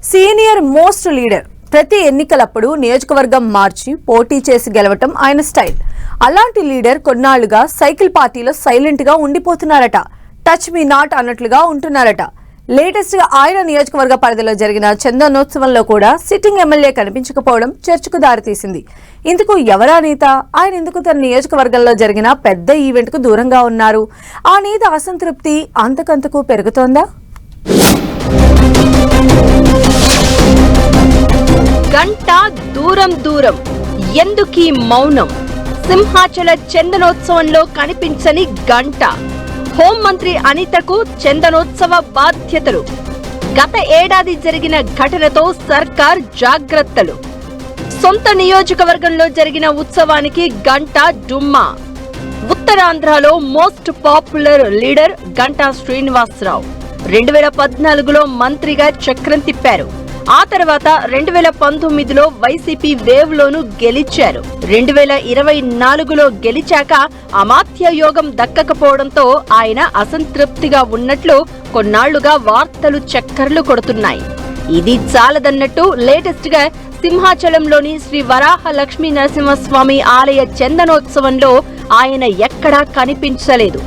Senior most leader ప్రతి ఎన్నికలప్పుడు నియోజకవర్గం మార్చి పోటీ చేసి గెలవటం ఆయన స్టైల్. అలాంటి లీడర్ కొన్నాళ్లుగా సైకిల్ పార్టీలో సైలెంట్ గా ఉండిపోతున్నారట. టచ్ మీ నాట్ అన్నట్లుగా ఉంటున్నారట. లేటెస్ట్ గా ఆయన నియోజకవర్గ పరిధిలో జరిగిన చందనోత్సవంలో కూడా సిట్టింగ్ ఎమ్మెల్యే కనిపించకపోవడం చర్చకు దారితీసింది. ఇందుకు ఎవరా నేత? ఆయన ఎందుకు తన నియోజకవర్గంలో జరిగిన పెద్ద ఈవెంట్ కు దూరంగా ఉన్నారు? ఆ నేత అసంతృప్తి అంతకంతకు పెరుగుతోందా? గంట దూరం దూరం ఎందుకీ మౌనం? సింహాచల చందనోత్సవంలో కనిపించని గంట. హోంమంత్రి అనితకు చందనోత్సవ బాధ్యతలు. గత ఏడాది జరిగిన ఘటనతో సర్కార్ జాగ్రత్తలు. సొంత నియోజకవర్గంలో జరిగిన ఉత్సవానికి గంట డుమ్మా. ఉత్తరాంధ్రలో most popular leader Ganta Srinivasarao 2014లో మంత్రిగా చక్రం తిప్పారు. ఆ తర్వాత 2019లో వైసీపీ వేవ్ లోను గెలిచారు. 2024లో గెలిచాక అమాత్య యోగం దక్కకపోవడంతో ఆయన అసంతృప్తిగా ఉన్నట్లు కొన్నాళ్లుగా వార్తలు చక్కర్లు కొడుతున్నాయి. ఇది చాలదన్నట్టు లేటెస్ట్ గా సింహాచలంలోని శ్రీ వరాహ లక్ష్మీ నరసింహస్వామి ఆలయ చందనోత్సవంలో ఆయన ఎక్కడా కనిపించలేదు.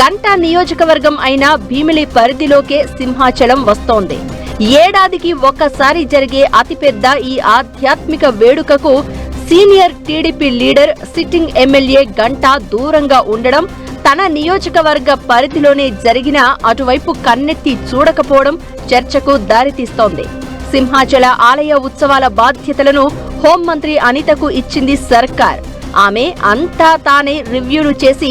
గంటా నియోజకవర్గం అయిన భీమిలి పరిధిలోకే సింహాచలం వస్తోంది. ఏడాదికి ఒక్కసారి జరిగే అతిపెద్ద ఈ ఆధ్యాత్మిక వేడుకకు senior TDP leader sitting MLA Ganta దూరంగా ఉండడం, తన నియోజకవర్గ పరిధిలోనే జరిగిన అటువైపు కన్నెత్తి చూడకపోవడం చర్చకు దారితీస్తోంది. సింహాచల ఆలయ ఉత్సవాల బాధ్యతలను హోంమంత్రి అనితకు ఇచ్చింది సర్కార్. ఆమె అంతా తానే రివ్యూలు చేసి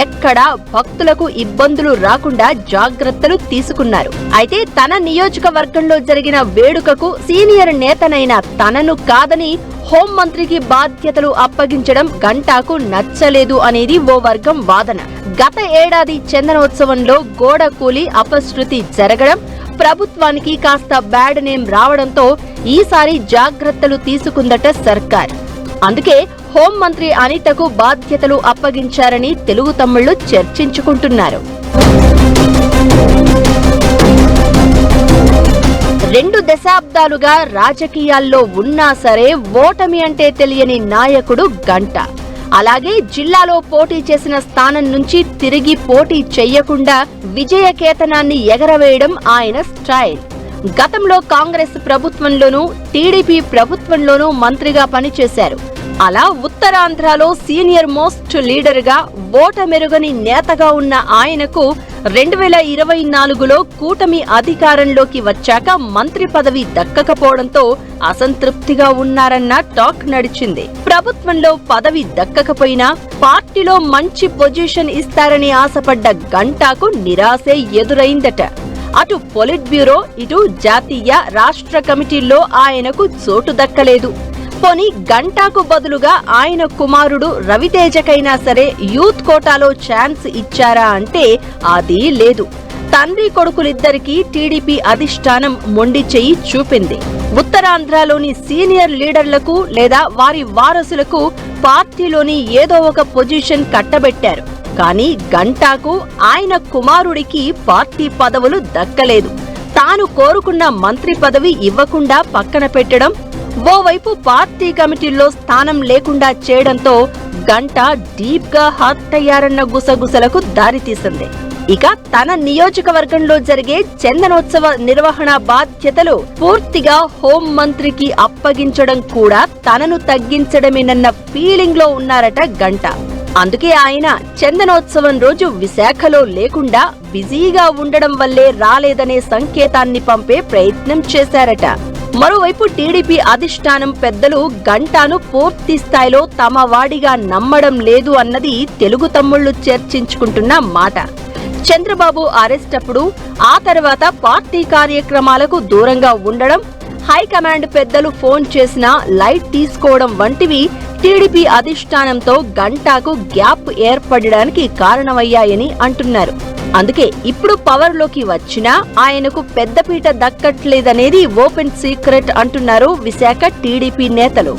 ఎక్కడా భక్తులకు ఇబ్బందులు రాకుండా జాగ్రత్తలు తీసుకున్నారు. అయితే తన నియోజకవర్గంలో జరిగిన వేడుకకు సీనియర్ నేతనైన తనను కాదని హోంమంత్రికి బాధ్యతలు అప్పగించడం గంటాకు నచ్చలేదు అనేది ఓ వర్గం వాదన. గత ఏడాది చందనోత్సవంలో గోడ కూలి అపశృతి జరగడం, ప్రభుత్వానికి కాస్త బ్యాడ్ నేమ్ రావడంతో ఈసారి జాగ్రత్తలు తీసుకుందట సర్కార్. అందుకే హోంమంత్రి అనితకు బాధ్యతలు అప్పగించారని తెలుగు తమ్ముళ్లు చర్చించుకుంటున్నారు. 2 దశాబ్దాలుగా రాజకీయాల్లో ఉన్నా సరే ఓటమి అంటే తెలియని నాయకుడు గంటా. అలాగే జిల్లాలో పోటీ చేసిన స్థానం నుంచి తిరిగి పోటీ చెయ్యకుండా విజయకేతనాన్ని ఎగరవేయడం ఆయన స్టైల్. గతంలో కాంగ్రెస్ ప్రభుత్వంలోనూ టీడీపీ ప్రభుత్వంలోనూ మంత్రిగా పనిచేశారు. అలా ఉత్తరాంధ్రలో సీనియర్ మోస్ట్ లీడర్ గా ఓటమెరుగని నేతగా ఉన్న ఆయనకు 2024లో కూటమి అధికారంలోకి వచ్చాక మంత్రి పదవి దక్కకపోవడంతో అసంతృప్తిగా ఉన్నారన్న టాక్ నడిచింది. ప్రభుత్వంలో పదవి దక్కకపోయినా పార్టీలో మంచి పొజిషన్ ఇస్తారని ఆశపడ్డ గంటాకు నిరాశే ఎదురైందట. అటు పొలిట్ బ్యూరో, ఇటు జాతీయ రాష్ట్ర కమిటీల్లో ఆయనకు చోటు దక్కలేదు. పోనీ గంటాకు బదులుగా ఆయన కుమారుడు రవితేజకైనా సరే యూత్ కోటాలో ఛాన్స్ ఇచ్చారా అంటే అది లేదు. తండ్రి కొడుకులిద్దరికీ టీడీపీ అధిష్టానం మొండి చెయ్యి చూపింది. ఉత్తరాంధ్రలోని సీనియర్ లీడర్లకు లేదా వారి వారసులకు పార్టీలోని ఏదో ఒక పొజిషన్ కట్టబెట్టారు. కానీ గంటాకు ఆయన కుమారుడికి పార్టీ పదవులు దక్కలేదు. తాను కోరుకున్న మంత్రి పదవి ఇవ్వకుండా పక్కన పెట్టడం, ఓవైపు పార్టీ కమిటీల్లో స్థానం లేకుండా చేయడంతో గంటా డీప్ గా హర్ట్ అయ్యారన్న గుసగుసలకు దారితీసింది. ఇక తన నియోజకవర్గంలో జరిగే చందనోత్సవ నిర్వహణ బాధ్యతలు పూర్తిగా హోం మంత్రికి అప్పగించడం కూడా తనను తగ్గించడమేనన్న ఫీలింగ్ లో ఉన్నారట గంటా. అందుకే ఆయన చందనోత్సవం రోజు విశాఖలో లేకుండా బిజీగా ఉండడం వల్లే రాలేదనే సంకేతాన్ని పంపే ప్రయత్నం చేశారట. మరోవైపు టీడీపీ అధిష్టానం పెద్దలు గంటాను పూర్తి స్థాయిలో తమ వాడిగా నమ్మడం లేదు అన్నది తెలుగు తమ్ముళ్లు చర్చించుకుంటున్న మాట. చంద్రబాబు అరెస్ట్ అప్పుడు, ఆ తర్వాత పార్టీ కార్యక్రమాలకు దూరంగా ఉండడం, హైకమాండ్ పెద్దలు ఫోన్ చేసినా లైట్ తీసుకోవడం వంటివి టీడీపీ అధిష్టానంతో గంటాకు గ్యాప్ ఏర్పడడానికి కారణమయ్యాయని అంటున్నారు. అందుకే ఇప్పుడు పవర్ లోకి వచ్చినా ఆయనకు పెద్దపీట దక్కట్లేదనేది ఓపెన్ సీక్రెట్ అంటున్నారు విశాఖ టీడీపీ నేతలు.